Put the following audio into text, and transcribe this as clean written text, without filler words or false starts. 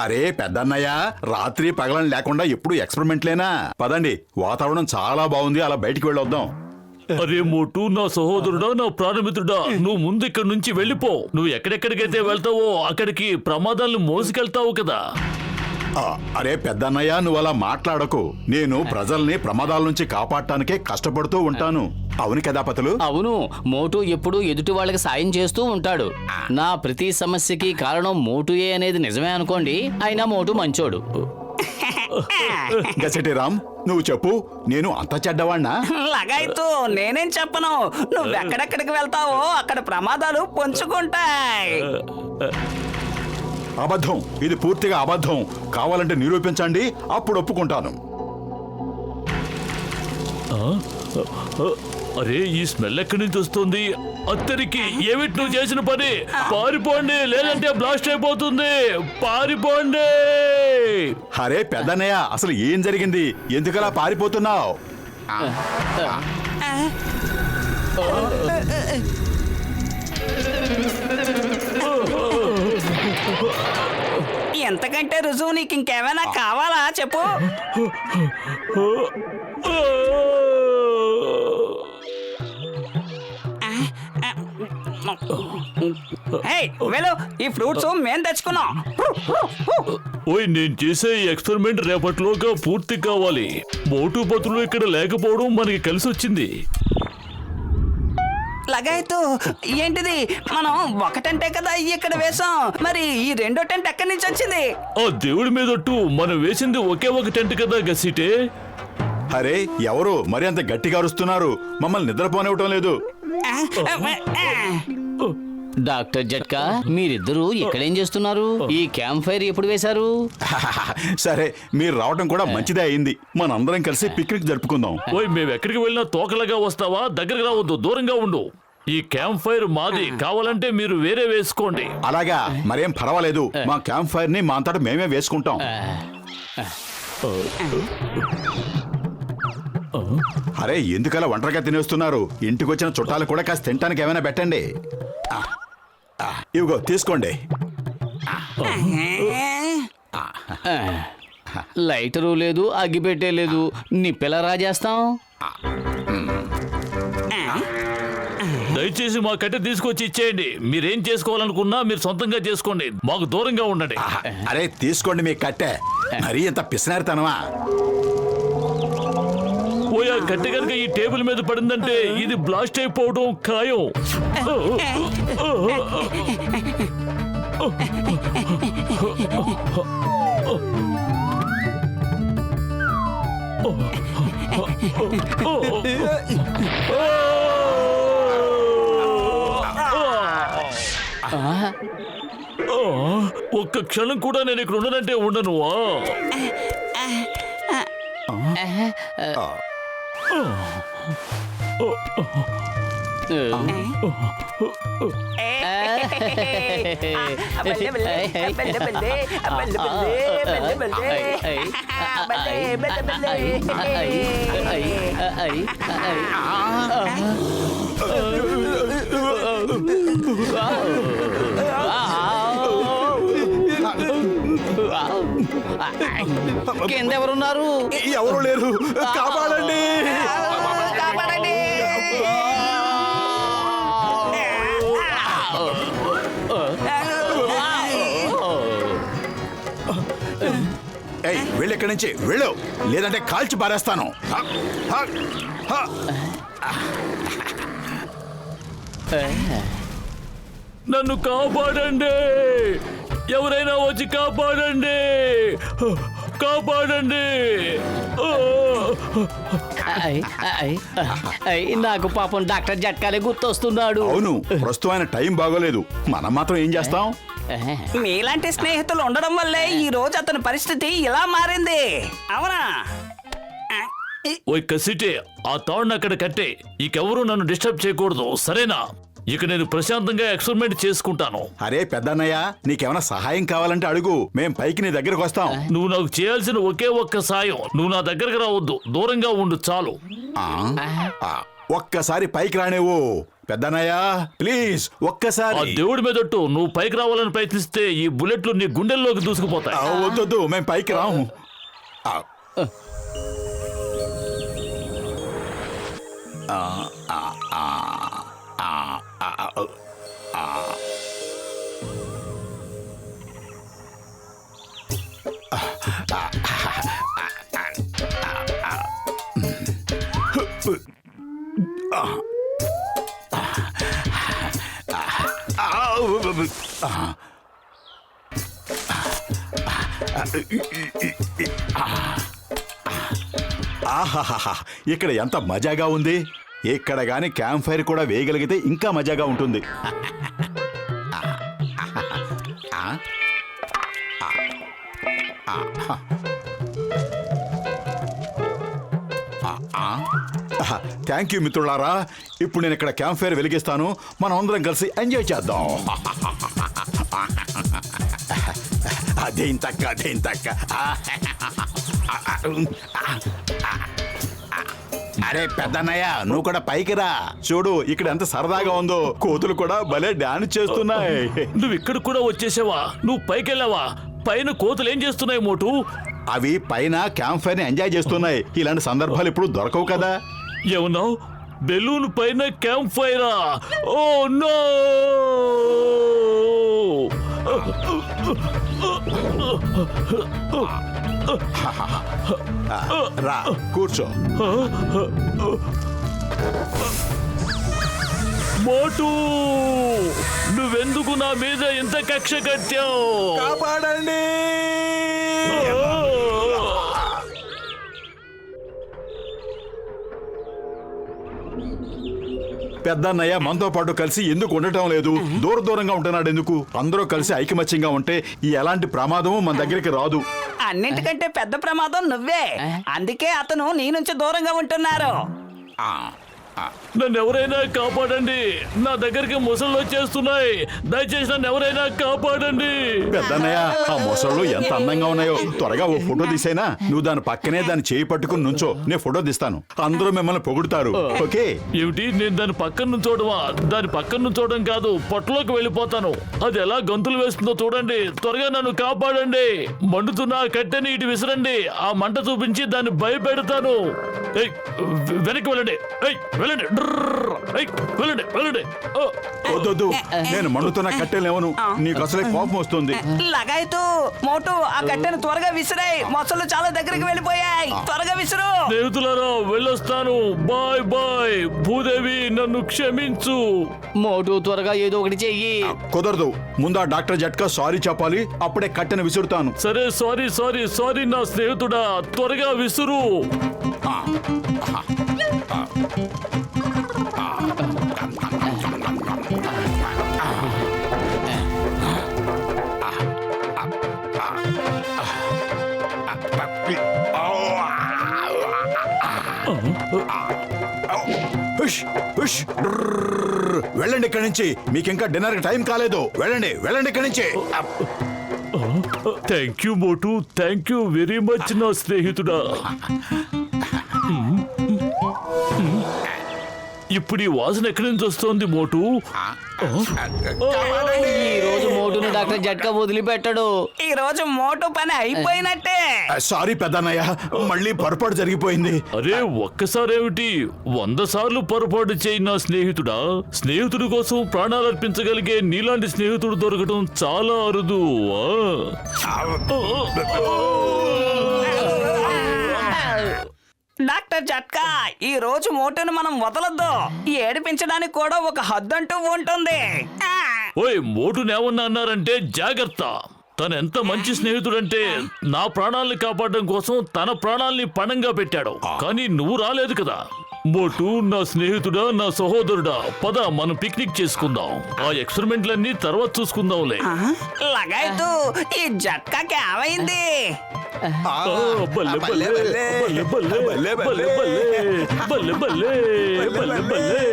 అరే పెద్దన్నయ్య, రాత్రి పగలని లేకుండా ఎప్పుడు ఎక్స్పెరిమెంట్లేనా? పదండి, వాతావరణం చాలా బాగుంది, అలా బయటికి వెళ్ళొద్దాం. అరే మోటు, నా సహోదరుడా, నా ప్రాణమిత్రుడా, నువ్వు ముందు ఇక్కడి నుంచి వెళ్ళిపో. నువ్వు ఎక్కడెక్కడికైతే వెళ్తావో అక్కడికి ప్రమాదాలను మోసుకెళ్తావు కదా. అరే పెద్దన్నయ్య, నువ్వు అలా మాట్లాడకు. నేను ప్రజల్ని ప్రమాదాల నుంచి కాపాడటానికే కష్టపడుతూ ఉంటాను. అవును కదా పతులు? అవును, మోటు ఎప్పుడు ఎదుటి వాళ్ళకి సాయం చేస్తూ ఉంటాడు. నా ప్రతి సమస్యకి కారణం మోటుయే అనేది నిజమే అనుకోండి. అయినా మోటు మంచోడు. గసెటి రామ్, నువ్వు చెప్పు, నేను అంత చెడ్డవాణ్ణా? లగాయితూ నేనేం చెప్పను. నువ్వెక్కడెక్కడికి వెళ్తావో అక్కడ ప్రమాదాలు పొంచుకుంటాయి. అబద్ధం, ఇది పూర్తిగా అబద్ధం. కావాలంటే నిరూపించండి, అప్పుడు ఒప్పుకుంటాను. అరే, ఈ స్మెల్ ఎక్కడి నుంచి వస్తుంది? అత్తరికి ఏమిటి నువ్వు చేసిన పని? పారిపోండి, లేదంటే బ్లాస్ట్ అయిపోతుంది. పారిపోండి. అరే పెద్దన్నయ్య, అసలు ఏం జరిగింది? ఎందుకలా పారిపోతున్నావు? ఎంతకంటే రుజువు నీకు ఇంకేమైనా కావాలా చెప్పు. వెళ్ళు, ఈ ఫ్రూట్స్ మేం తెచ్చుకున్నాం. ఓయ్, నేను చేసే ఈ ఎక్స్పెరిమెంట్ రేపటిలోగా పూర్తి కావాలి. మోటు పతులు ఇక్కడ లేకపోవడం మనకి కలిసి వచ్చింది. లగాయతూ, ఏంటిది? మనం ఒకటంటే కదా ఇక్కడ వేసాం, మరి ఈ రెండో టెంట్ ఎక్కడి నుంచి వచ్చింది? ఆ దేవుడి మీదట్టు మనం వేసింది ఒకే ఒక టెంట్ కదా గసిటే. అరే ఎవరు మరి అంత గట్టిగా అరుస్తున్నారు? మమ్మల్ని నిద్రపోనివ్వటం లేదు. డాక్టర్ జట్కా, మీరిద్దరూ ఇక్కడేం చేస్తున్నారు? ఈ క్యాంప్ ఫైర్ ఎప్పుడు వేశారు? సరే, మీరు రావటం కూడా మంచిదే అయింది. మనందరం కలిసి పిక్నిక్ జరుపుకుందాం. ఓయ్, మేము ఎక్కడికి వెళ్ళినా తోకలుగా వస్తావా? దగ్గరకు రావద్దు, దూరంగా ఉండు. ఈ క్యాంప్ ఫైర్ మాది, కావాలంటే మీరు వేరే వేసుకోండి. అలాగా, మరేం పర్వాలేదు. మా క్యాంప్ ఫైర్ ని మా అంతటా మేమే వేసుకుంటాం. అరే, ఎందుకలా ఒంటరిగా తినేస్తున్నారు? ఇంటికి వచ్చిన చుట్టాలు కూడా కాస్త తినటానికి ఏమైనా పెట్టండి. ఇవిగో తీసుకోండి. లైటరు లేదు, అగ్గిపెట్టే లేదు, నిప్పెలా రాజేస్తాం? దయచేసి మా కట్టె తీసుకొచ్చి ఇచ్చేయండి. మీరేం చేసుకోవాలనుకున్నా మీరు సొంతంగా చేసుకోండి, మాకు దూరంగా ఉండండి. అరే తీసుకోండి మీ కట్టె. మరీ ఇంత పిసినారితనమా? పోయా, కట్టె కనుక ఈ టేబుల్ మీద పడిందంటే ఇది బ్లాస్ట్ అయిపోవడం ఖాయం. ఒక్క క్షణం కూడా నేను ఇక్కడ ఉండనంటే ఉండను. కింద ఎవరున్నారు? ఎవరు లేరు, కాపాడండి. కాపాడండి. వెళ్ళి ఇక్కడి నుంచి వెళ్ళు, లేదంటే కాల్చి పారేస్తాను. నన్ను కాపాడండి, ఎవరైనా వచ్చి కాపాడండి, కాపాడండి. నాకు పాపం డాక్టర్ జట్కాలే గుర్తొస్తున్నాడు. అవును, ప్రస్తుతం టైం బాగోలేదు. మనం మాత్రం ఏం చేస్తాం? మీలాంటి స్నేహితులు ఉండడం వల్లే ఈ రోజు అతని పరిస్థితి ఇలా మారింది. అవునా? ఓయ్ కసిటే, ఆ తాడును అక్కడ కట్టే. ఇకెవరూ నన్ను డిస్టర్బ్ చేయకూడదు, సరేనా? ఇక నేను ప్రశాంతంగా ఎక్స్పెరిమెంట్ చేసుకుంటాను. అరే పెద్దన్నయ్య, నీకేమైనా సహాయం కావాలంటే అడుగు, మేం పైకి నీ దగ్గరకు వస్తాం. నువ్వు నాకు చేయాల్సిన ఒకే ఒక్క సాయం, నువ్వు నా దగ్గరకు రావద్దు, దూరంగా ఉండు చాలు. ఒక్కసారి పైకి రానేవు. పెద్దన్నయ్య ప్లీజ్ ఆ ఒక్కసారి. దేవుడి మీదట్టు నువ్వు పైకి రావాలని ప్రయత్నిస్తే ఈ బుల్లెట్లు నీ గుండెల్లోకి దూసుకుపోతాయి. వద్దు మేము పైకి రాము. ఆ. ఆ, ఆ, ఆ, ఆ, ఆ, ఆ. ఆహాహాహా, ఇక్కడ ఎంత మజాగా ఉంది. ఇక్కడ గాని క్యాంప్ ఫైర్ కూడా వేయగలిగితే ఇంకా మజాగా ఉంటుంది. థ్యాంక్ యూ మిత్రులారా. ఇప్పుడు నేను ఇక్కడ క్యాంప్ ఫైర్ వెలిగిస్తాను. మనం అందరం కలిసి ఎంజాయ్ చేద్దాం. అదేంతక్క అదేంతక్క. అరే పెద్దన్నయ్య, నువ్వు కూడా పైకి రా. చూడు ఇక్కడ ఎంత సరదాగా ఉందో. కోతులు కూడా భలే డాన్స్ చేస్తున్నాయి. నువ్వు ఇక్కడ కూడా వచ్చేసావా? నువ్వు పైకి వెళ్ళావా? పైన కోతులు ఏం చేస్తున్నాయి మోటు? అవి పైన క్యాంప్ ఫైర్ ని ఎంజాయ్ చేస్తున్నాయి. ఇలాంటి సందర్భాలు ఇప్పుడు దొరకవు కదా. ఏమన్నావు? బెలూన్ పైన క్యాంప్ ఫైరా? Oh no! రా కూర్చో. మోటు, నువ్వెందుకు నా మీద ఇంత కక్ష కట్టావు? కాపాడండి. పెద్దన్నయ్య మనతో పాటు కలిసి ఎందుకు ఉండటం లేదు? దూరంగా ఉంటున్నాడు ఎందుకు? అందరూ కలిసి ఐకమత్యంగా ఉంటే ఈ ఎలాంటి ప్రమాదము మన దగ్గరికి రాదు. అన్నిటికంటే పెద్ద ప్రమాదం నువ్వే. అందుకే అతను నీ నుంచి దూరంగా ఉంటున్నారు. నన్ను ఎవరైనా కాపాడండి. నా దగ్గరికి ముసళ్ళు వచ్చేస్తున్నాయి. దయచేసి నన్ను ఎవరైనా కాపాడండి. పెద్దన్నయ్య, ఆ మొసళ్ళు ఎంత అందంగా ఉన్నాయో. త్వరగా ఓ ఫోటో తీసేనా? నువ్వు దాని పక్కనే దాన్ని చేయి పట్టుకుని నుంచో. నేను ఫోటో తీస్తాను. అందరూ మిమ్మల్ని పొగుడుతారు. ఓకే? ఏమిటి? నేను దాని పక్కన నుంచోవడమా? దాని పక్కన నుంచోవడం కాదు, పొట్టలోకి వెళ్ళిపోతాను. అది ఎలా గంతులు వేస్తుందో చూడండి. త్వరగా నన్ను కాపాడండి. మండుతున్న ఆ కట్టెని ఇటు విసరండి. ఆ మంట చూపించి దాన్ని భయపెడతాను. ఏయ్, వెనక్కి వెళ్ళండి. ఏయ్, వెళ్ళండి. డ్రర్. ఏయ్, వెళ్ళండి వెళ్ళండి. ఓ. వద్దొద్దు, నేను మండుతున్న కట్టెలేవను. నీకు అసలే కోపం వస్తుంది. లగాయతు మోటు, ఆ కట్టెను త్వరగా విసిరాయి. మొసలు చాలా దగ్గరికి వెళ్ళిపోయాయి. త్వరగా విసురు. స్నేహితులారా, వెళ్ళొస్తాను. Bye bye. భూదేవి, నన్ను క్షమించు. మోటు త్వరగా ఏదో ఒకటి చెయ్యి. కుదరదు. ముందు ఆ డాక్టర్ జట్కా సారీ చెప్పాలి. అప్పుడే కట్టెను విసురుతాను. సరే, సారీ సారీ సారీ నా స్నేహితుడా. త్వరగా విసురు. Hush, hush, డ్రర్. వెళ్ళండి ఇక్కడి నుంచి. మీకు ఇంకా డిన్నర్ టైం కాలేదు. వెళ్ళండి వెళ్ళండి ఇక్కడి నుంచి. Thank you Motu. Thank you very much నా స్నేహితుడా. ఇప్పుడు ఈ వాసన ఎక్కడి నుంచి వస్తోంది మోటు? ఈ రోజు మోటును డాక్టర్ జట్కా వదిలిపెట్టాడు. ఈ రోజు మోటు పని అయిపోయినట్టే. సారీ పెద్దన్నయ్య, మళ్ళీ పొరపాటు జరిగిపోయింది. అరే, ఒక్కసారేమిటి 100 సార్లు పొరపాటు చేయి నా స్నేహితుడా. స్నేహితుడి కోసం ప్రాణాలు అర్పించగలిగే నీలాంటి స్నేహితుడు దొరకడం చాలా అరుదు. డాక్టర్ జట్కా, ఈ రోజు మోటును మనం వదలొద్దు. ఏడిపించడానికి కూడా ఒక హద్దు అంటూ ఉంటుంది. ఓయ్, మోటునేమన్నా అన్నారంటే జాగ్రత్త. తను ఎంత మంచి స్నేహితుడంటే నా ప్రాణాల్ని కాపాడడం కోసం తన ప్రాణాల్ని పణంగా పెట్టాడు. కానీ నువ్వు రాలేదు కదా. మోటు, నా స్నేహితుడా, నా సహోదరుడా, పద మనం పిక్నిక్ చేసుకుందాం. ఆ ఎక్స్పెరిమెంట్లన్నీ తర్వాత చూసుకుందాంలే. లగాయతు, ఈ జట్కాకి ఏమైంది? బల్లె బల్లె బల్లె బల్లె బల్లె బల్లె బల్లె బల్లె బల్లె బల్లె.